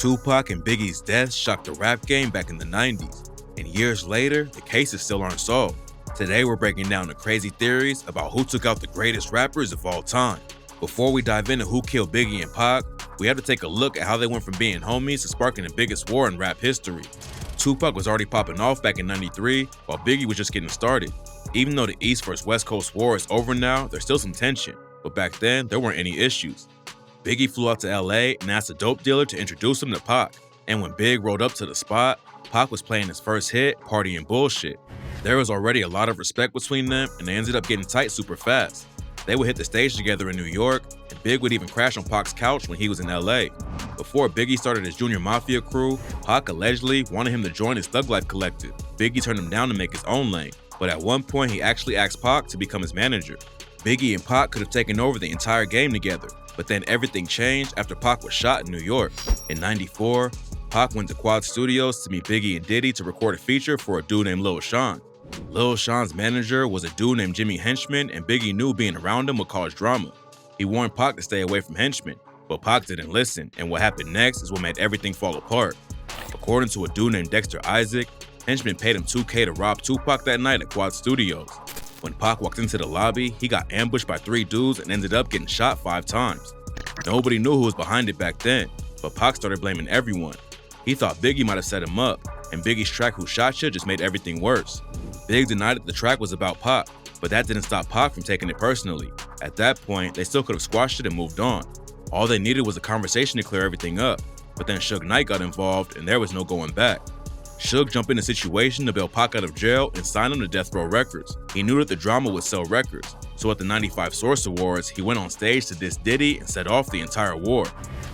Tupac and Biggie's deaths shocked the rap game back in the 90s, and years later, the cases still aren't solved. Today we're breaking down the crazy theories about who took out the greatest rappers of all time. Before we dive into who killed Biggie and Pac, we have to take a look at how they went from being homies to sparking the biggest war in rap history. Tupac was already popping off back in '93, while Biggie was just getting started. Even though the East vs West Coast war is over now, there's still some tension, but back then, there weren't any issues. Biggie flew out to LA and asked a dope dealer to introduce him to Pac, and when Big rolled up to the spot, Pac was playing his first hit, Party and Bullshit. There was already a lot of respect between them, and they ended up getting tight super fast. They would hit the stage together in New York, and Big would even crash on Pac's couch when he was in LA. Before Biggie started his Junior Mafia crew, Pac allegedly wanted him to join his Thug Life collective. Biggie turned him down to make his own lane, but at one point he actually asked Pac to become his manager. Biggie and Pac could have taken over the entire game together, but then everything changed after Pac was shot in New York. In '94, Pac went to Quad Studios to meet Biggie and Diddy to record a feature for a dude named Lil Sean. Lil Sean's manager was a dude named Jimmy Henchman, and Biggie knew being around him would cause drama. He warned Pac to stay away from Henchman, but Pac didn't listen, and what happened next is what made everything fall apart. According to a dude named Dexter Isaac, Henchman paid him $2K to rob Tupac that night at Quad Studios. When Pac walked into the lobby, he got ambushed by 3 dudes and ended up getting shot 5 times. Nobody knew who was behind it back then, but Pac started blaming everyone. He thought Biggie might have set him up, and Biggie's track Who Shot Ya just made everything worse. Big denied that the track was about Pac, but that didn't stop Pac from taking it personally. At that point, they still could have squashed it and moved on. All they needed was a conversation to clear everything up, but then Suge Knight got involved and there was no going back. Suge jumped in the situation to bail Pac out of jail and sign him to Death Row Records. He knew that the drama would sell records, so at the '95 Source Awards, he went on stage to diss Diddy and set off the entire war.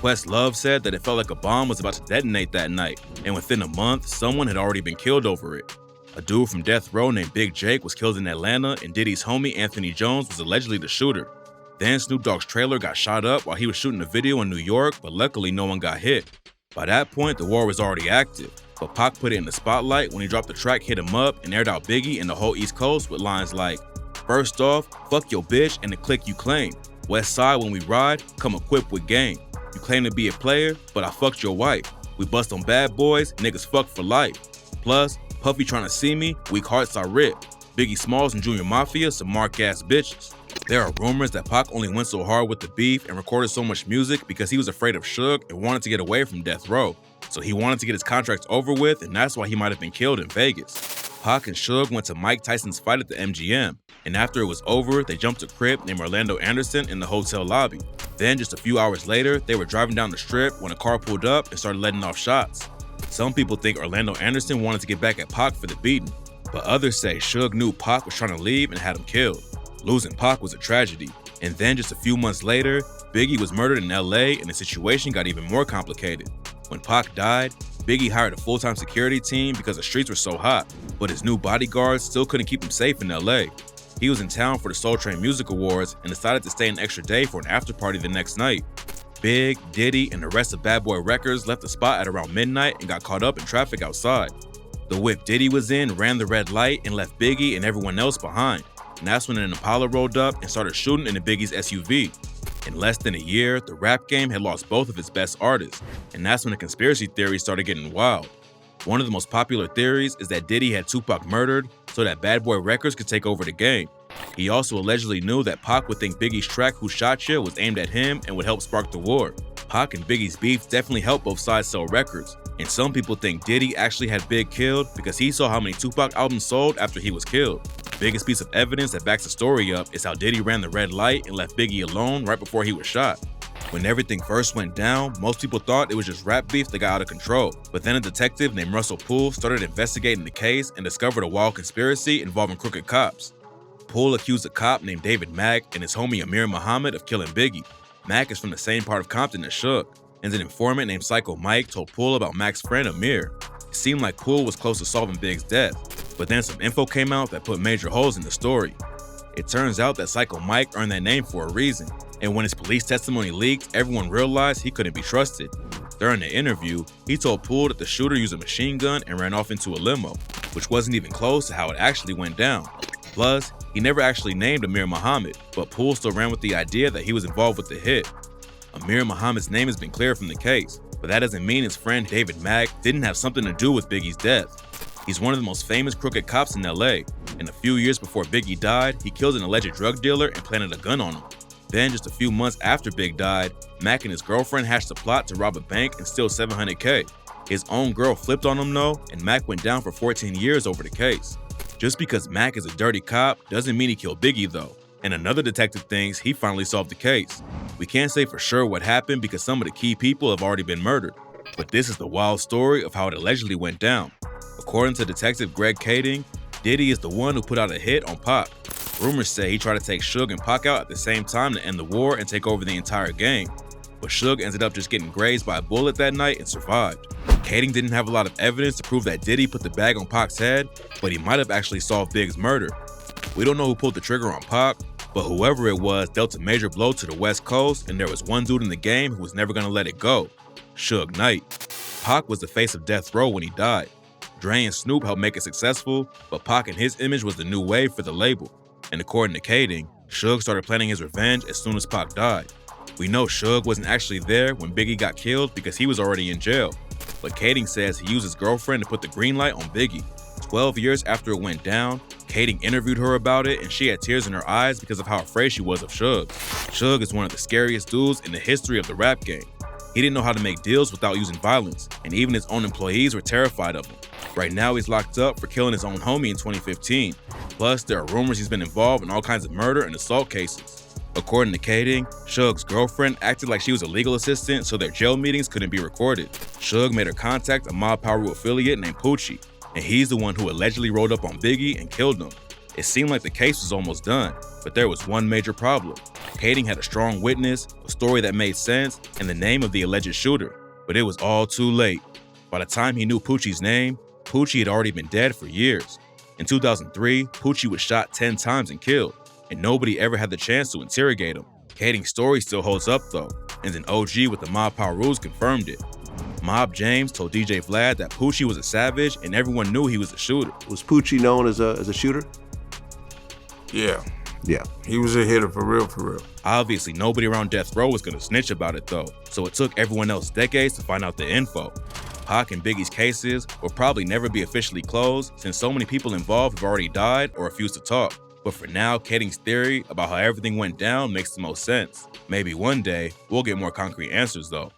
Questlove said that it felt like a bomb was about to detonate that night, and within a month, someone had already been killed over it. A dude from Death Row named Big Jake was killed in Atlanta, and Diddy's homie Anthony Jones was allegedly the shooter. Then Snoop Dogg's trailer got shot up while he was shooting a video in New York, but luckily no one got hit. By that point, the war was already active, but Pac put it in the spotlight when he dropped the track Hit 'Em Up and aired out Biggie and the whole East Coast with lines like, "First off, fuck your bitch and the clique you claim. West Side when we ride, come equipped with game. You claim to be a player, but I fucked your wife. We bust on bad boys, niggas fuck for life. Plus, Puffy tryna see me, weak hearts I rip. Biggie Smalls and Junior Mafia, some mark-ass bitches." There are rumors that Pac only went so hard with the beef and recorded so much music because he was afraid of Suge and wanted to get away from Death Row. So he wanted to get his contracts over with, and that's why he might have been killed in Vegas. Pac and Suge went to Mike Tyson's fight at the MGM, and after it was over, they jumped a crip named Orlando Anderson in the hotel lobby. Then just a few hours later, they were driving down the strip when a car pulled up and started letting off shots. Some people think Orlando Anderson wanted to get back at Pac for the beating, but others say Suge knew Pac was trying to leave and had him killed. Losing Pac was a tragedy, and then just a few months later, Biggie was murdered in LA and the situation got even more complicated. When Pac died, Biggie hired a full-time security team because the streets were so hot, but his new bodyguards still couldn't keep him safe in LA. He was in town for the Soul Train Music Awards and decided to stay an extra day for an after party the next night. Big, Diddy, and the rest of Bad Boy Records left the spot at around midnight and got caught up in traffic outside. The whip Diddy was in ran the red light and left Biggie and everyone else behind, and that's when an Impala rolled up and started shooting into Biggie's SUV. In less than a year, the rap game had lost both of its best artists, and that's when the conspiracy theories started getting wild. One of the most popular theories is that Diddy had Tupac murdered so that Bad Boy Records could take over the game. He also allegedly knew that Pac would think Biggie's track Who Shot Ya was aimed at him and would help spark the war. Pac and Biggie's beef definitely helped both sides sell records, and some people think Diddy actually had Big killed because he saw how many Tupac albums sold after he was killed. The biggest piece of evidence that backs the story up is how Diddy ran the red light and left Biggie alone right before he was shot. When everything first went down, most people thought it was just rap beef that got out of control, but then a detective named Russell Poole started investigating the case and discovered a wild conspiracy involving crooked cops. Poole accused a cop named David Mack and his homie Amir Muhammad of killing Biggie. Mack is from the same part of Compton as Suge, and an informant named Psycho Mike told Poole about Mack's friend Amir. It seemed like Poole was close to solving Big's death, but then some info came out that put major holes in the story. It turns out that Psycho Mike earned that name for a reason, and when his police testimony leaked, everyone realized he couldn't be trusted. During the interview, he told Poole that the shooter used a machine gun and ran off into a limo, which wasn't even close to how it actually went down. Plus, he never actually named Amir Muhammad, but Poole still ran with the idea that he was involved with the hit. Amir Muhammad's name has been cleared from the case, But that doesn't mean his friend David Mack didn't have something to do with Biggie's death. He's one of the most famous crooked cops in LA, and a few years before Biggie died, he killed an alleged drug dealer and planted a gun on him. Then, just a few months after Big died, Mack and his girlfriend hatched a plot to rob a bank and steal $700K. His own girl flipped on him though, and Mack went down for 14 years over the case. Just because Mack is a dirty cop doesn't mean he killed Biggie though, and another detective thinks he finally solved the case. We can't say for sure what happened because some of the key people have already been murdered, but this is the wild story of how it allegedly went down. According to Detective Greg Kading, Diddy is the one who put out a hit on Pac. Rumors say he tried to take Suge and Pac out at the same time to end the war and take over the entire gang, but Suge ended up just getting grazed by a bullet that night and survived. Kading didn't have a lot of evidence to prove that Diddy put the bag on Pac's head, but he might have actually solved Big's murder. We don't know who pulled the trigger on Pac, but whoever it was dealt a major blow to the West Coast, and there was one dude in the game who was never gonna let it go: Suge Knight. Pac was the face of death row when he died. Dre and Snoop helped make it successful, but Pac and his image was the new wave for the label. And according to Kading, Suge started planning his revenge as soon as Pac died. We know Suge wasn't actually there when Biggie got killed because he was already in jail, but Kading says he used his girlfriend to put the green light on Biggie. 12 years after it went down, Kading interviewed her about it and she had tears in her eyes because of how afraid she was of Suge. Suge is one of the scariest dudes in the history of the rap game. He didn't know how to make deals without using violence, and even his own employees were terrified of him. Right now he's locked up for killing his own homie in 2015. Plus, there are rumors he's been involved in all kinds of murder and assault cases. According to Kading, Suge's girlfriend acted like she was a legal assistant so their jail meetings couldn't be recorded. Suge made her contact a Mob Piru affiliate named Poochie, and he's the one who allegedly rolled up on Biggie and killed him. It seemed like the case was almost done, but there was one major problem. Kading had a strong witness, a story that made sense, and the name of the alleged shooter, but it was all too late. By the time he knew Poochie's name, Poochie had already been dead for years. In 2003, Poochie was shot 10 times and killed, and nobody ever had the chance to interrogate him. Kading's story still holds up though, and an OG with the Mob Pirus confirmed it. Mob James told DJ Vlad that Poochie was a savage and everyone knew he was a shooter. Was Poochie known as a shooter? Yeah. Yeah. He was a hitter for real, for real. Obviously, nobody around death row was gonna snitch about it though, so it took everyone else decades to find out the info. Pac and Biggie's cases will probably never be officially closed since so many people involved have already died or refused to talk. But for now, Kading's theory about how everything went down makes the most sense. Maybe one day, we'll get more concrete answers though.